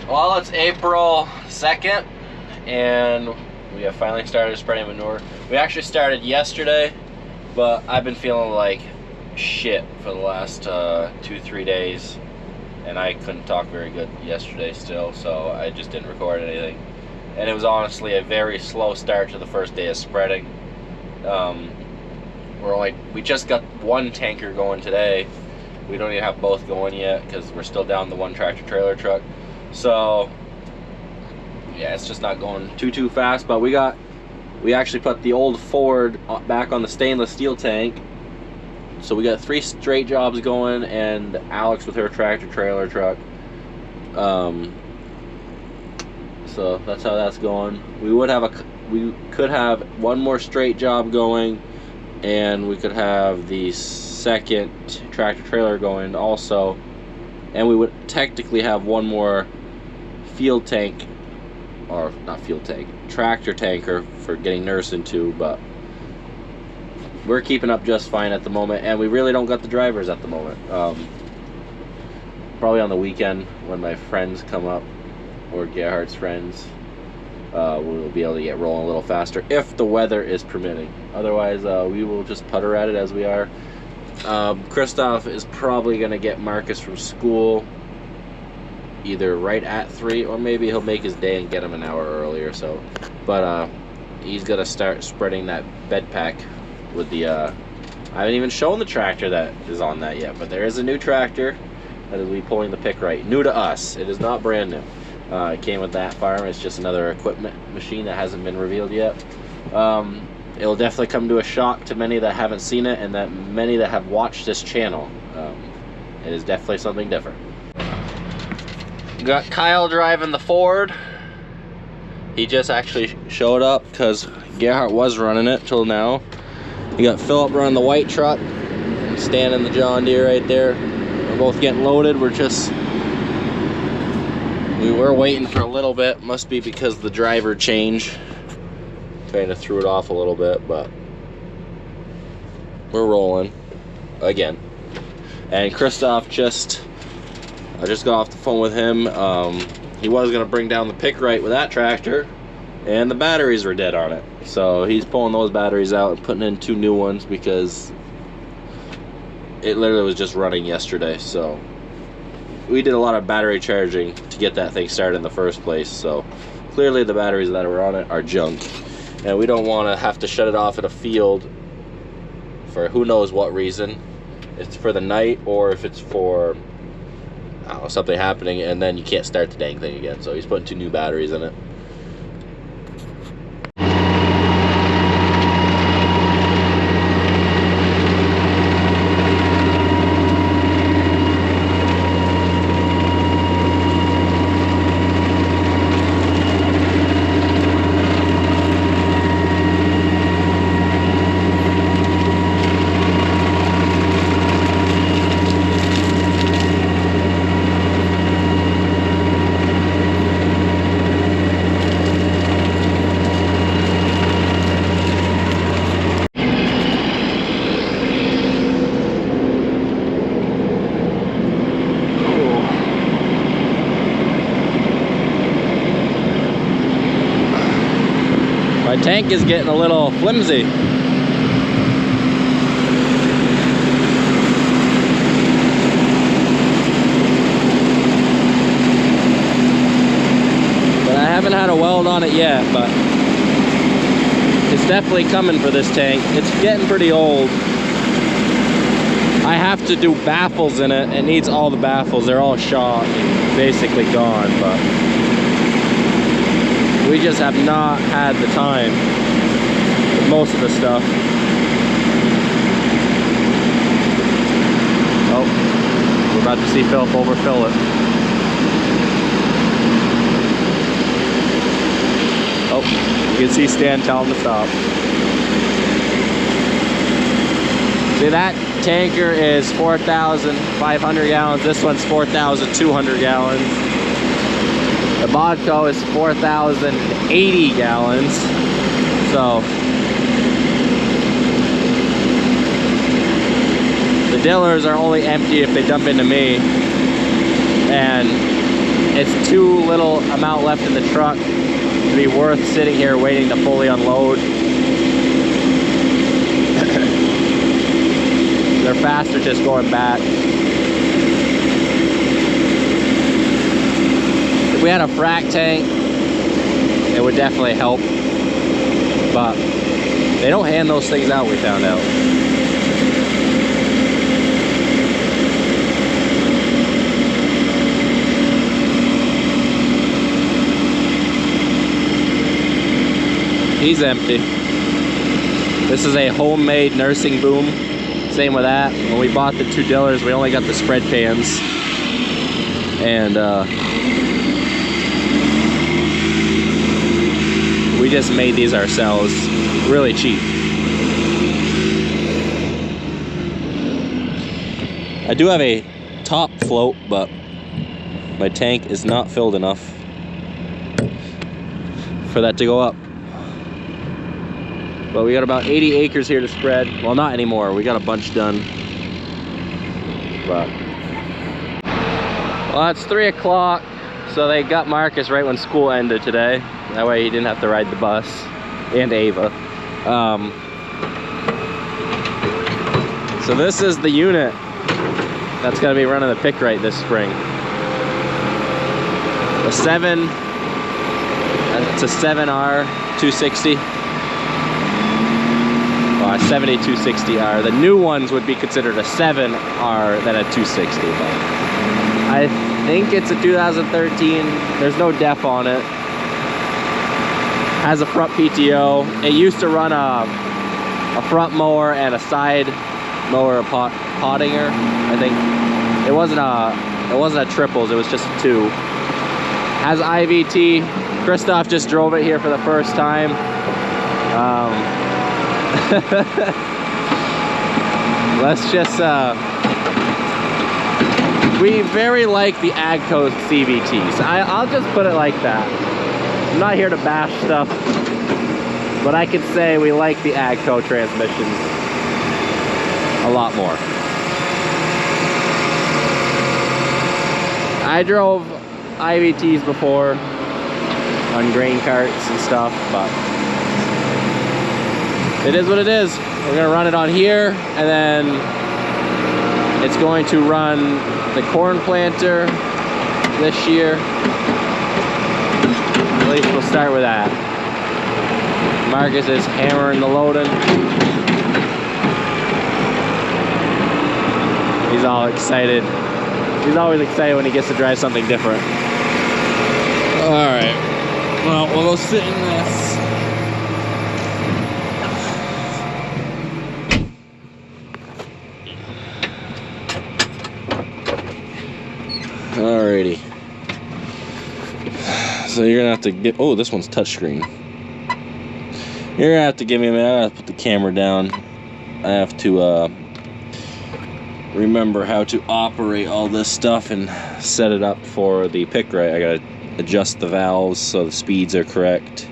Well, it's April 2nd, and we have finally started spreading manure. We actually started yesterday, but I've been feeling like shit for the last 2-3 days, and I couldn't talk very good yesterday still, so I just didn't record anything. And it was honestly a very slow start to the first day of spreading. We just got one tanker going today. We don't even have both going yet because we're still down the one tractor trailer truck. So yeah, it's just not going too fast. But we actually put the old Ford back on the stainless steel tank. So we got 3 straight jobs going, and Alex with her tractor trailer truck. So that's how that's going. We could have one more straight job going, and we could have the second tractor trailer going also, and we would technically have one more field tank, or not field tank, tractor tanker for getting nurse into, but we're keeping up just fine at the moment, and we really don't got the drivers at the moment. Probably on the weekend when my friends come up, or Gerhardt's friends, we'll be able to get rolling a little faster if the weather is permitting. Otherwise, we will just putter at it as we are. Christoph is probably going to get Marcus from school either right at 3, or maybe he'll make his day and get him an hour earlier. So, but he's going to start spreading that bed pack with the I haven't even shown the tractor that is on that yet, but there is a new tractor that will be pulling the pick right. New to us. It is not brand new. It came with that farm. It's just another equipment machine that hasn't been revealed yet. It'll definitely come to a shock to many that haven't seen it, and that many that have watched this channel. It is definitely something different. Got Kyle driving the Ford. He just actually showed up because Gerhardt was running it till now. You got Philip running the white truck, standing the John Deere right there. We're both getting loaded. We were waiting for a little bit. Must be because of the driver change. Kind of threw it off a little bit, but we're rolling again. And Christoph I just got off the phone with him. He was gonna bring down the pick right with that tractor, and the batteries were dead on it. So he's pulling those batteries out and putting in 2 new ones because it literally was just running yesterday. So we did a lot of battery charging to get that thing started in the first place. So clearly the batteries that were on it are junk, and we don't want to have to shut it off at a field for who knows what reason. It's for the night, or if it's for, I don't know, something happening, and then you can't start the dang thing again. So he's putting 2 new batteries in it. My tank is getting a little flimsy. But I haven't had a weld on it yet, but it's definitely coming for this tank. It's getting pretty old. I have to do baffles in it. It needs all the baffles. They're all shot and basically gone, but we just have not had the time with most of the stuff. Oh, we're about to see Philip overfill it. Oh, you can see Stan tell him to stop. See, that tanker is 4,500 gallons. This one's 4,200 gallons. The Bodco is 4,080 gallons. So the dillers are only empty if they dump into me, and it's too little amount left in the truck to be worth sitting here waiting to fully unload. They're faster just going back. If we had a frac tank, it would definitely help, but they don't hand those things out, we found out. He's empty. This is a homemade nursing boom. Same with that. When we bought the 2 dillers, we only got the spread pans. And we just made these ourselves, really cheap. I do have a top float, but my tank is not filled enough for that to go up. But we got about 80 acres here to spread. Well, not anymore. We got a bunch done. But well, it's 3 o'clock, so they got Marcus right when school ended today. That way he didn't have to ride the bus, and Ava. So this is the unit that's gonna be running the pick right this spring. The 7, it's a 7R 260. Well, a 7260R. The new ones would be considered a 7R than a 260. But I think it's a 2013. There's no def on it. Has a front PTO. It used to run a front mower and a side mower pottinger. I think it wasn't a triples. It was just a 2. Has IVT. Christoph just drove it here for the first time. Let's just we very like the AGCO CVTs. I'll just put it like that. I'm not here to bash stuff, but I can say we like the AGCO transmissions a lot more. I drove IVTs before on grain carts and stuff, but it is what it is. We're gonna run it on here, and then it's going to run the corn planter this year. At least we'll start with that. Marcus is hammering the loading. He's all excited. He's always excited when he gets to drive something different. All right, well, we'll go sit in this. Alrighty. So you're gonna have to get. Oh, this one's touchscreen. You're gonna have to give me a minute. I gotta put the camera down. I have to remember how to operate all this stuff and set it up for the pick right. I gotta adjust the valves so the speeds are correct,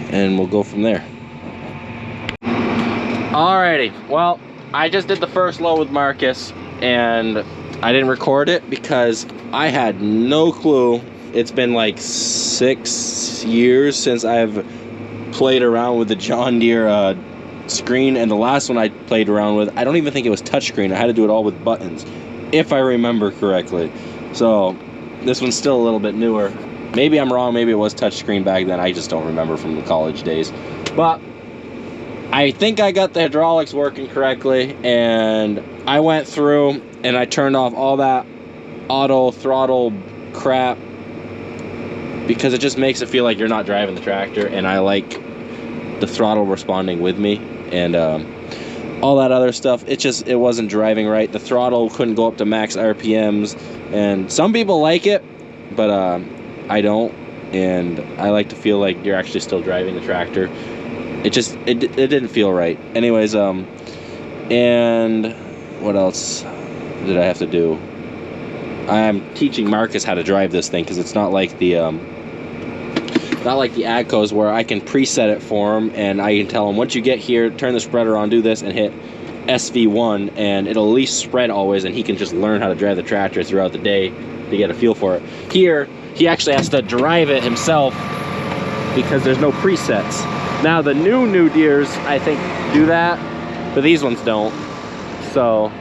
and we'll go from there. Alrighty. Well, I just did the first load with Marcus, and I didn't record it because I had no clue. It's been like 6 years since I've played around with the John Deere screen, and the last one I played around with, I don't even think it was touchscreen. I had to do it all with buttons, if I remember correctly. So this one's still a little bit newer. Maybe I'm wrong, maybe it was touchscreen back then. I just don't remember from the college days. But I think I got the hydraulics working correctly, and I went through and I turned off all that auto throttle crap because it just makes it feel like you're not driving the tractor, and I like the throttle responding with me, and all that other stuff. It wasn't driving right. The throttle couldn't go up to max RPMs, and some people like it, but I don't, and I like to feel like you're actually still driving the tractor. It didn't feel right. Anyways, and what else did I have to do? I'm teaching Marcus how to drive this thing because it's not like the AGCOs where I can preset it for him and I can tell him, once you get here, turn the spreader on, do this, and hit SV1, and it'll at least spread always, and he can just learn how to drive the tractor throughout the day to get a feel for it. Here, he actually has to drive it himself because there's no presets. Now the new Deeres, I think, do that, but these ones don't. So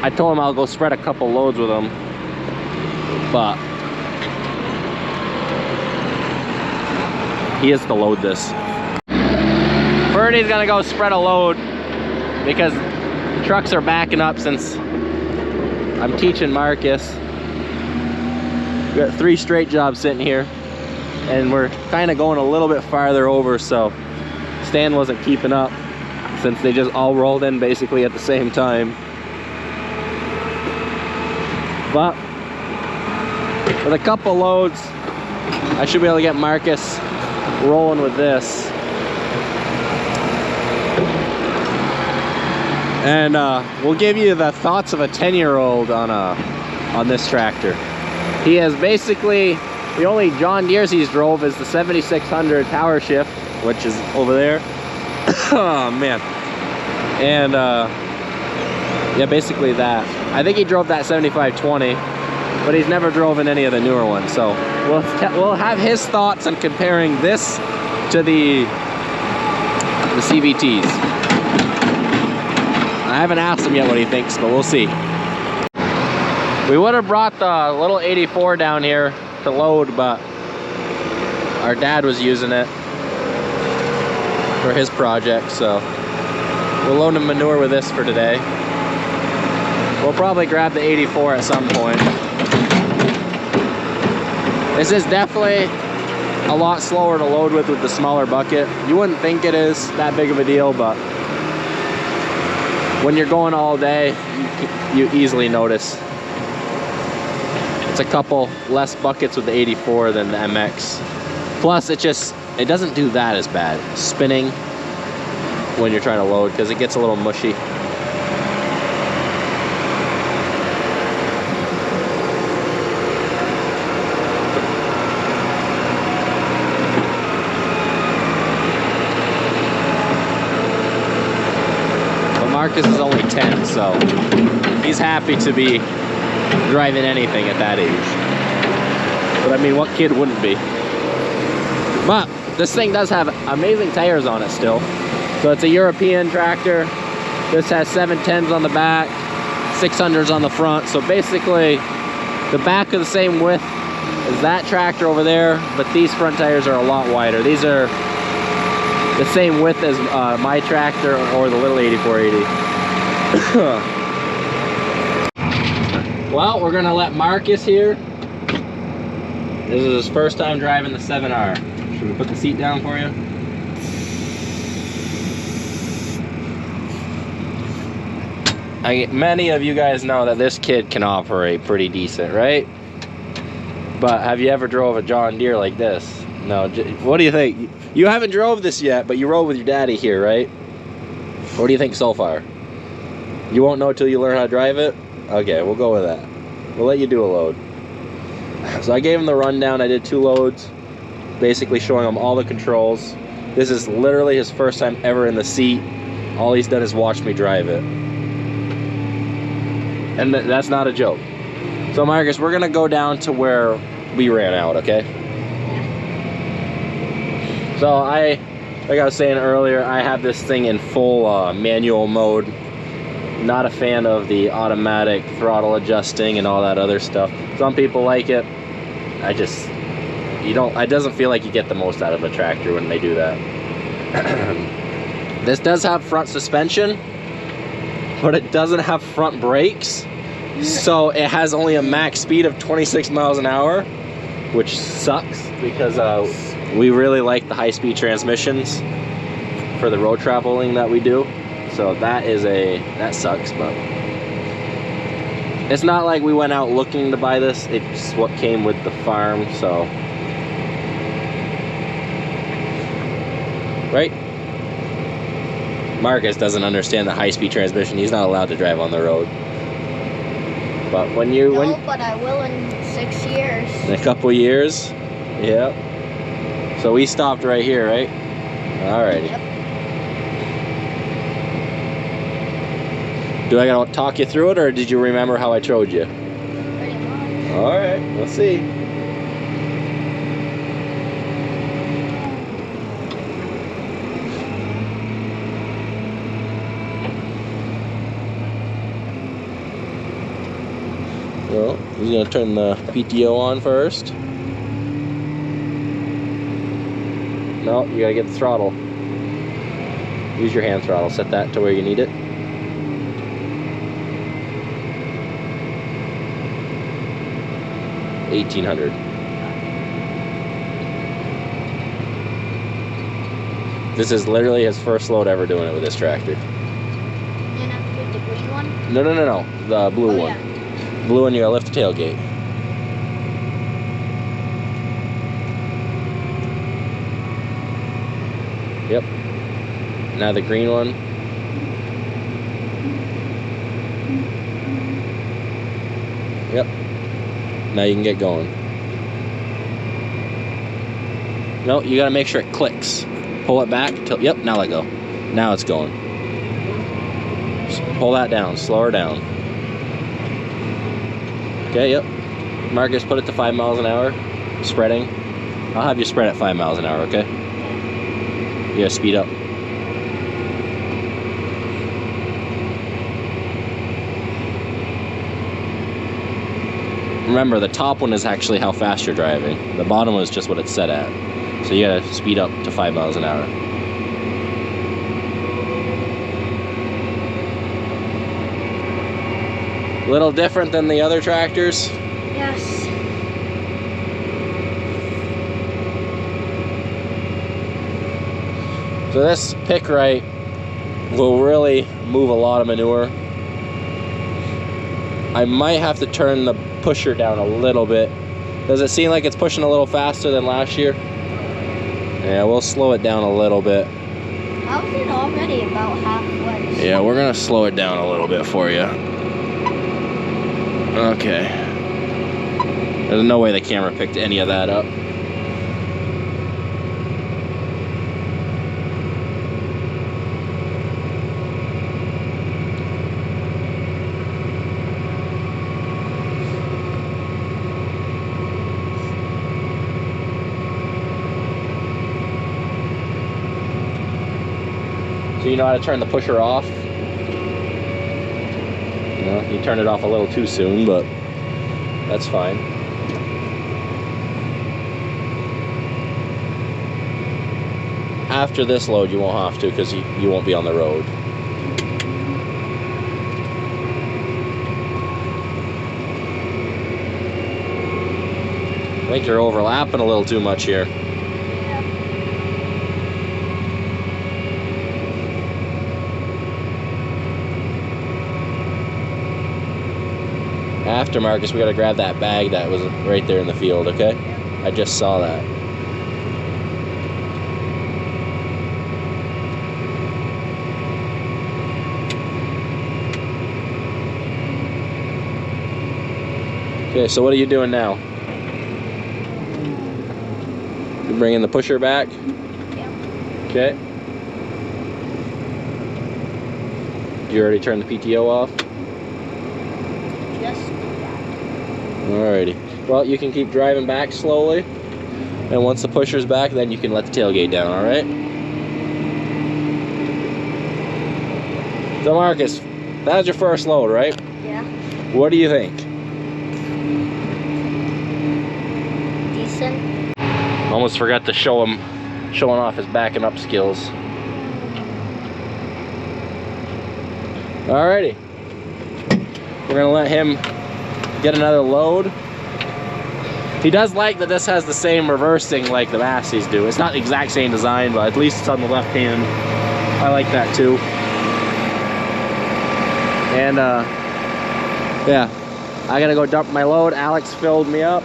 I told him I'll go spread a couple loads with him, but he has to load this. Birdie's gonna go spread a load because trucks are backing up since I'm teaching Marcus. We got 3 straight jobs sitting here, and we're kind of going a little bit farther over, so Stan wasn't keeping up since they just all rolled in basically at the same time. But with a couple loads, I should be able to get Marcus rolling with this. And we'll give you the thoughts of a 10-year-old on this tractor. He has basically, the only John Deere's he's drove is the 7600 power shift, which is over there. Oh man. And yeah, basically that. I think he drove that 7520, but he's never drove in any of the newer ones. So we'll have his thoughts on comparing this to the CVTs. I haven't asked him yet what he thinks, but we'll see. We would have brought the little 84 down here to load, but our dad was using it for his project, so we'll load him manure with this for today. We'll probably grab the 84 at some point. This is definitely a lot slower to load with the smaller bucket. You wouldn't think it is that big of a deal, but when you're going all day, you easily notice. It's a couple less buckets with the 84 than the MX. Plus, it doesn't do that as bad, spinning when you're trying to load, because it gets a little mushy. Marcus is only 10, so he's happy to be driving anything at that age. But I mean, what kid wouldn't be? But this thing does have amazing tires on it still. So it's a European tractor. This has 710s on the back, 600s on the front. So basically, the back are the same width as that tractor over there, but these front tires are a lot wider. These are the same width as my tractor or the little 8480. Well, we're gonna let Marcus here. This is his first time driving the 7R. Should we put the seat down for you? Many of you guys know that this kid can operate pretty decent, right? But have you ever drove a John Deere like this? No. What do you think? You haven't drove this yet, but you rode with your daddy here, right? What do you think so far? You won't know till you learn how to drive it? Okay, we'll go with that. We'll let you do a load. So I gave him the rundown. I did 2 loads, basically showing him all the controls. This is literally his first time ever in the seat. All he's done is watch me drive it. And that's not a joke. So Marcus, we're gonna go down to where we ran out, okay? So like I was saying earlier, I have this thing in full manual mode. Not a fan of the automatic throttle adjusting and all that other stuff. Some people like it. It doesn't feel like you get the most out of a tractor when they do that. This does have front suspension, but it doesn't have front brakes. So it has only a max speed of 26 miles an hour, which sucks because we really like the high-speed transmissions for the road traveling that we do. So that sucks, but it's not like we went out looking to buy this. It's what came with the farm, so. Right? Marcus doesn't understand the high-speed transmission. He's not allowed to drive on the road. But but I will in 6 years. In a couple years? Yep. So we stopped right here, right? Alrighty. Yep. Do I gotta talk you through it, or did you remember how I showed you? All right, we'll see. Well, he's gonna turn the PTO on first. No, you gotta get the throttle. Use your hand throttle. Set that to where you need it. $1,800. This is literally his first load ever doing it with this tractor. And I'm with the green one? No. The blue one. Yeah. Blue one, you gotta lift the tailgate. Yep. Now the green one. Yep. Now you can get going. No, you gotta make sure it clicks. Pull it back till, yep, now let go. Now it's going. Just pull that down, slow her down. Okay, yep. Marcus, put it to 5 miles an hour. Spreading. I'll have you spread at 5 miles an hour, okay? You gotta speed up. Remember, the top one is actually how fast you're driving. The bottom one is just what it's set at. So you gotta speed up to 5 miles an hour. Little different than the other tractors. Yes. So this pick right will really move a lot of manure. I might have to turn the pusher down a little bit. Does it seem like it's pushing a little faster than last year? Yeah, we'll slow it down a little bit. How's it already about halfway? Yeah, we're gonna slow it down a little bit for you. Okay. There's no way the camera picked any of that up. So you know how to turn the pusher off? No, you turned it off a little too soon, but that's fine. After this load, you won't have to because you won't be on the road. I think you're overlapping a little too much here. After, Marcus, we gotta grab that bag that was right there in the field, okay? I just saw that. Okay, so what are you doing now? You bringing the pusher back? Yeah. Okay. You already turned the PTO off? Just Alrighty. Well, you can keep driving back slowly, and once the pusher's back, then you can let the tailgate down, alright? So Marcus, that was your first load, right? yeah. What do you think? Decent. Almost forgot to showing off his backing up skills. Alrighty. We're gonna let him get another load. He does like that this has the same reversing like the Massey's do. It's not the exact same design, but at least it's on the left hand. I like that too. And yeah, I gotta go dump my load. Alex filled me up.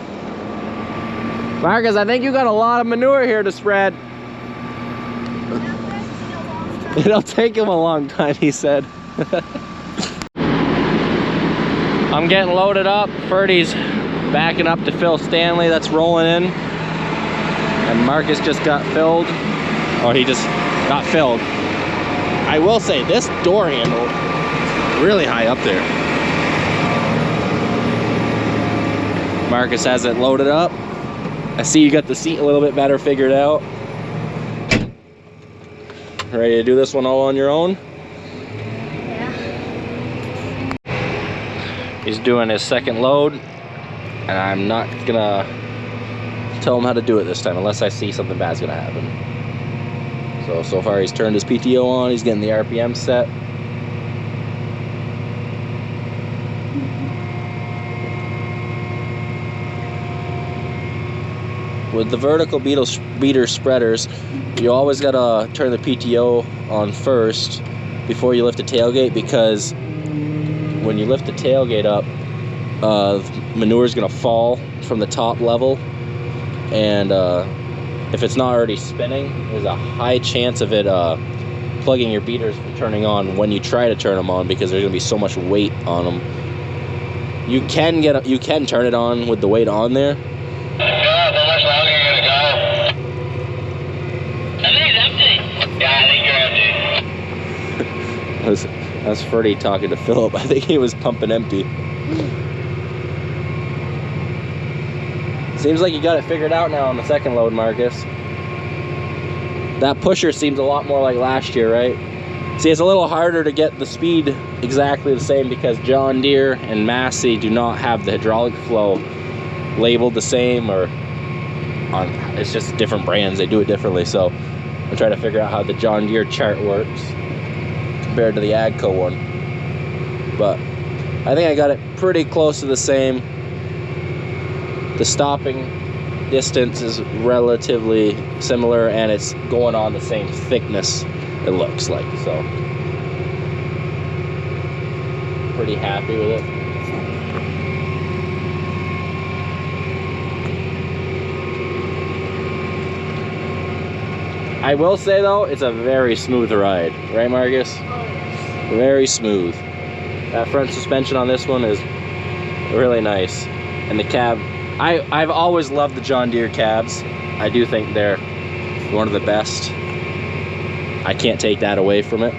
Marcus, I think you got a lot of manure here to spread. It'll take him a long time, he said. I'm getting loaded up. Ferdy's backing up to Phil Stanley. That's rolling in. And Marcus just got filled. Or he just got filled. I will say, this door handle is really high up there. Marcus has it loaded up. I see you got the seat a little bit better figured out. Ready to do this one all on your own? Yeah. He's doing his second load, and I'm not gonna tell him how to do it this time unless I see something bad's gonna happen. So far he's turned his PTO on, he's getting the RPM set. With the vertical beater spreaders, you always gotta turn the PTO on first before you lift the tailgate, because when you lift the tailgate up, manure is gonna fall from the top level, and if it's not already spinning, there's a high chance of it plugging your beaters from turning on when you try to turn them on, because there's gonna be so much weight on them. You can turn it on with the weight on there. God, how much longer are you gonna go? I think it's empty. Yeah, I think you're empty. That's Freddie talking to Philip. I think he was pumping empty. Seems like you got it figured out now on the second load, Marcus. That pusher seems a lot more like last year, right? See, it's a little harder to get the speed exactly the same because John Deere and Massey do not have the hydraulic flow labeled the same, or it's just different brands. They do it differently. So I'm trying to figure out how the John Deere chart works compared to the AGCO one. But I think I got it pretty close to the same. The stopping distance is relatively similar, and it's going on the same thickness, it looks like. So pretty happy with it. I will say though, it's a very smooth ride, right Marcus? Very smooth. That front suspension on this one is really nice, and the cab, I've always loved the John Deere cabs. I do think they're one of the best. I can't take that away from it.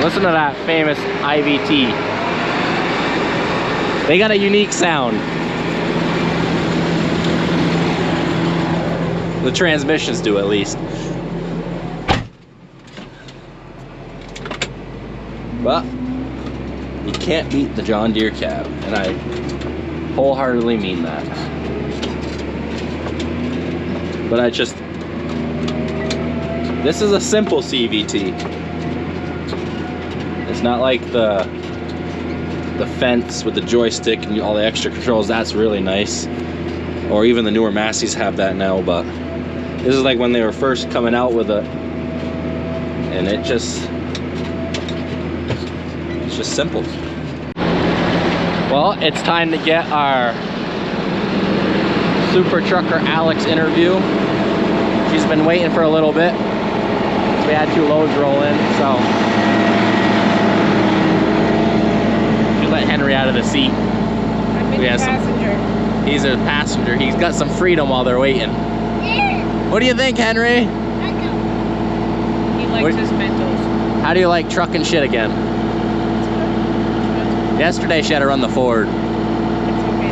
Listen to that famous IVT. They got a unique sound. The transmissions do, at least. But you can't beat the John Deere cab, and I wholeheartedly mean that. But this is a simple CVT. It's not like the fence with the joystick and all the extra controls. That's really nice. Or even the newer Masseys have that now, but this is like when they were first coming out with it, and it's just simple. Well, it's time to get our Super Trucker Alex interview. She's been waiting for a little bit. We had 2 loads roll in, so she let Henry out of the seat. I've been a passenger. He's a passenger. He's got some freedom while they're waiting. What do you think, Henry? He likes his Mentos. How do you like trucking shit again? Yesterday she had to run the Ford. It's okay.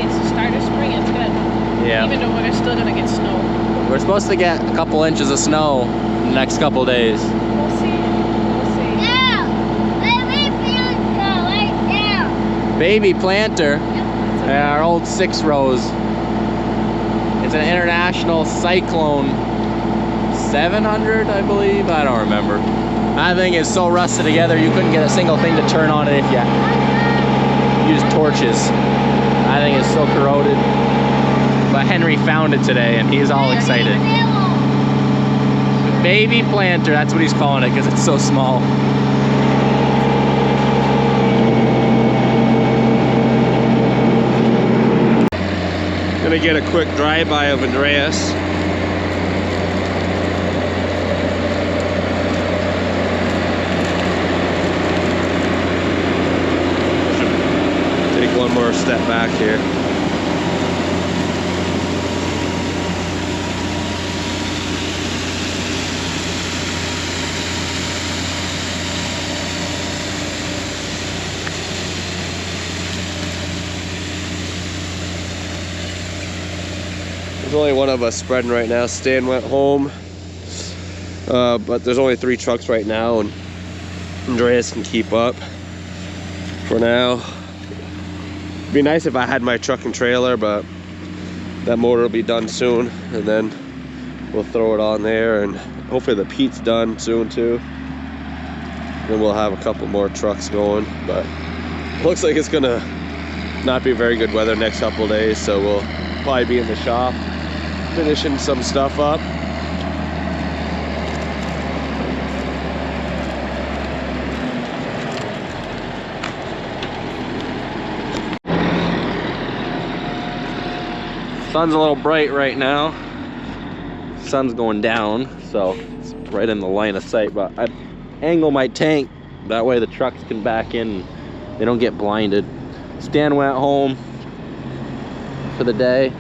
It's the start of spring, it's good. Yeah. Even though we're still gonna get snow. We're supposed to get a couple inches of snow in the next couple days. We'll see. We'll see. Baby planter. Yeah, our old 6 rows. It's an International Cyclone 700, I believe. I don't remember. That thing is so rusted together, you couldn't get a single thing to turn on it if you used torches. I think it's so corroded. But Henry found it today, and he's all excited. Baby planter, that's what he's calling it, because it's so small. Gonna get a quick drive-by of Andreas. Take one more step back here. There's only one of us spreading right now. Stan went home, but there's only 3 trucks right now, and Andreas can keep up for now. It'd be nice if I had my truck and trailer, but that motor will be done soon, and then we'll throw it on there, and hopefully the peat's done soon too. Then we'll have a couple more trucks going, but looks like it's gonna not be very good weather next couple of days, so we'll probably be in the shop finishing some stuff up. Sun's a little bright right now. Sun's going down, so it's right in the line of sight, but I angle my tank that way the trucks can back in, they don't get blinded. Stan went home for the day,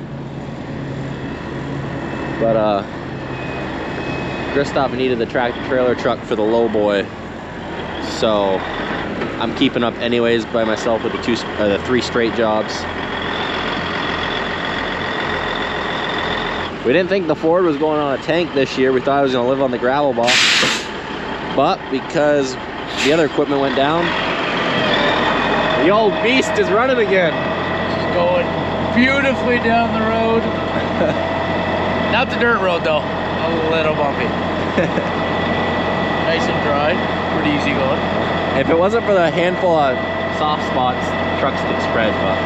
but Christoph needed the tractor trailer truck for the low boy, so I'm keeping up anyways by myself with the 3 straight jobs. We didn't think the Ford was going on a tank this year. We thought it was gonna live on the gravel box, but because the other equipment went down, the old beast is running again. She's going beautifully down the road. Not the dirt road though, a little bumpy. Nice and dry, pretty easy going. If it wasn't for the handful of soft spots, trucks could spread, but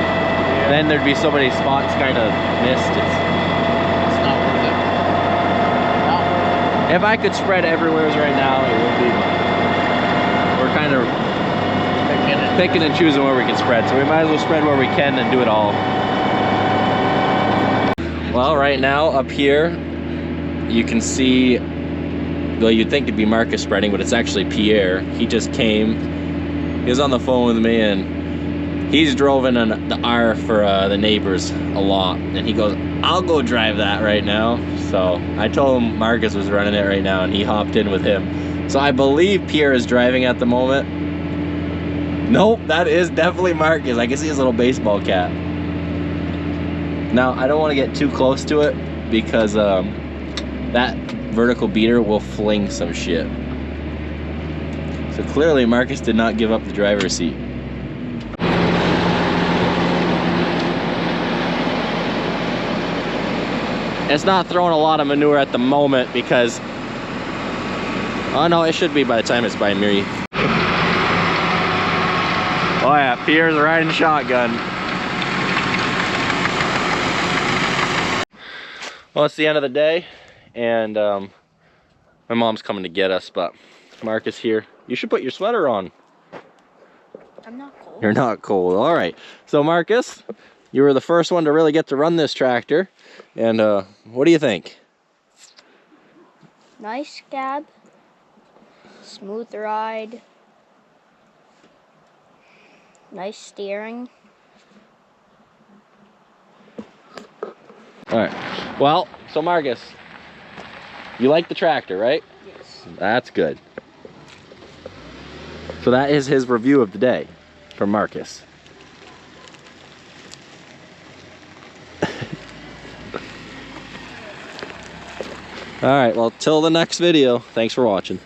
then there'd be so many spots kind of missed. It's not worth it. Not worth it. If I could spread everywhere right now, it would be. We're kind of picking and choosing where we can spread, so we might as well spread where we can and do it all. Well, right now up here you can see, well, you'd think it'd be Marcus spreading, but it's actually Pierre. He just came, he was on the phone with me, and he's driven on the R for the neighbors a lot, and he goes, I'll go drive that right now. So I told him Marcus was running it right now, and he hopped in with him. So I believe Pierre is driving at the moment. Nope, that is definitely Marcus. I can see his little baseball cap. Now, I don't want to get too close to it because that vertical beater will fling some shit. So clearly Marcus did not give up the driver's seat. It's not throwing a lot of manure at the moment because, oh no, it should be by the time it's by me. Oh yeah, Pierre's riding shotgun. Well, it's the end of the day, and my mom's coming to get us, but Marcus here. You should put your sweater on. I'm not cold. You're not cold. All right. So Marcus, you were the first one to really get to run this tractor, and what do you think? Nice cab. Smooth ride. Nice steering. All right. Well, so Marcus, you like the tractor, right? Yes. That's good. So that is his review of the day from Marcus. All right, well, till the next video, thanks for watching.